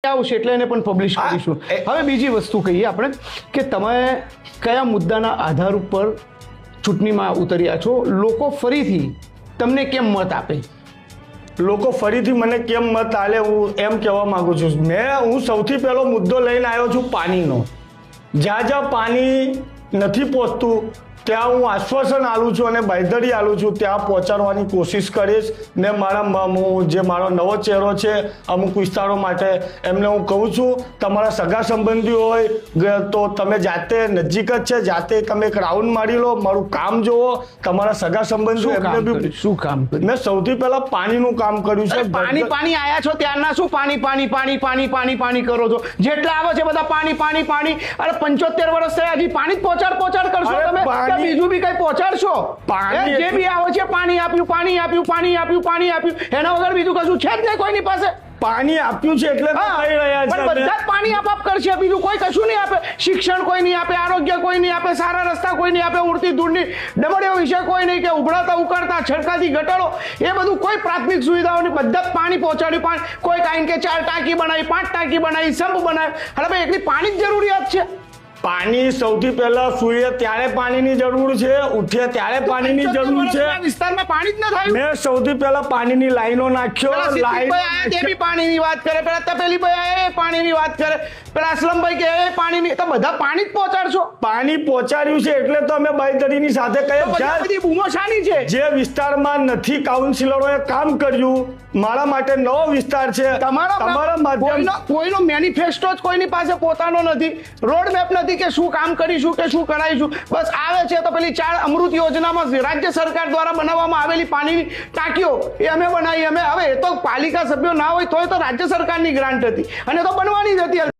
આવશે એટલે એને પણ પબ્લિશ કરીશું। હવે બીજી વસ્તુ કહીએ આપણે કે તમે કયા મુદ્દાના આધાર ઉપર ચૂંટણીમાં ઉતર્યા છો, લોકો ફરીથી તમને કેમ મત આપે? લોકો ફરીથી મને કેમ મત આલે હું એમ કહેવા માંગુ છું। હું સૌથી પહેલો મુદ્દો લઈને આવ્યો છું પાણીનો। જ્યાં જ્યાં પાણી નથી પહોંચતું ત્યાં હું આશ્વાસન આલું છું અને બાંયધરી આલું છું, ત્યાં પહોંચાડવાની કોશિશ કરીશ। ને હું જે મારો નવો ચહેરો છે અમુક વિસ્તારો માટે એમને હું કહું છું, તમારા સગા સંબંધીઓ હોય તો તમે જાતે નજીક જ છે, જાતે તમે એક રાઉન્ડ મારી લો, મારું કામ જુઓ, તમારા સગા સંબંધીઓ એમને બી શું કામ કર્યું? મેં સૌથી પહેલા પાણીનું કામ કર્યું છે। પાણી આયા છો ત્યારના શું પાણી કરો છો? જેટલા આવે છે બધા પાણી અરે 75 વર્ષ થયા હજી પાણી જ પહોંચાડ કરશો તમે? બીજું બી કઈ પહોંચાડશો? જે બી આવે છે પાણી આપ્યું, એના વગર બીજું કશું છે જ નહીં કોઈની પાસે। પાણી આપ્યું છે એટલે કહી રહ્યા છે, બધા જ પાણી આપ કરશે, બીજું કોઈ કશું નહીં આપે। શિક્ષણ કોઈ નહીં આપે, આરોગ્ય કોઈ નહીં આપે, સારા રસ્તા કોઈ નહીં આપે, ઉડતી દૂરની ડબડીઓ વિશે કોઈ નહીં, કે ઉભરાતા ઉકળતા છડકાથી ગટરો એ બધું કોઈ પ્રાથમિક સુવિધાઓની બધા જ પાણી પહોંચાડ્યું। કોઈ કાંઈ કે 4 ટાંકી બનાવી, 5 ટાંકી બનાવી, સંપ બનાવી, અરે ભાઈ એટલી પાણી જ જરૂરિયાત છે। પાણી સૌથી પહેલા સૂઈએ ત્યારે પાણીની જરૂર છે, ઉઠીએ ત્યારે પાણીની જરૂર છે। વિસ્તારમાં પાણી જ ન થાય। મેં સૌથી પહેલા પાણીની લાઈનો નાખ્યો। પાણીની વાત કરે, પેલા તપેલી ભાઈ એ પાણીની વાત કરે, પેલા અસલમભાઈ કે એ પાણીની, તો બધા પાણી જ પહોંચાડશો? પાણી પહોંચાડ્યું છે એટલે તો અમે બાંયધરીની સાથે કહીએ। બધી બૂમો શાની છે? જે વિસ્તારમાં નથી કાઉન્સિલરોએ કામ કર્યું, મારા માટે નવો વિસ્તાર છે, તમારા માધ્યમ કોઈનો મેનિફેસ્ટો જ કોઈની પાસે પોતાનો નથી, રોડ મેપ નથી કે શું કામ કરીશું કે શું કરાવીશું। બસ આવે છે તો પેલી 4 અમૃત યોજનામાં રાજ્ય સરકાર દ્વારા બનાવવામાં આવેલી પાણીની ટાંકીઓ એ અમે બનાવી। હવે એ તો પાલિકા સભ્યો ના હોય તોય તો રાજ્ય સરકારની ગ્રાન્ટ હતી અને તો બનવાની જ હતી।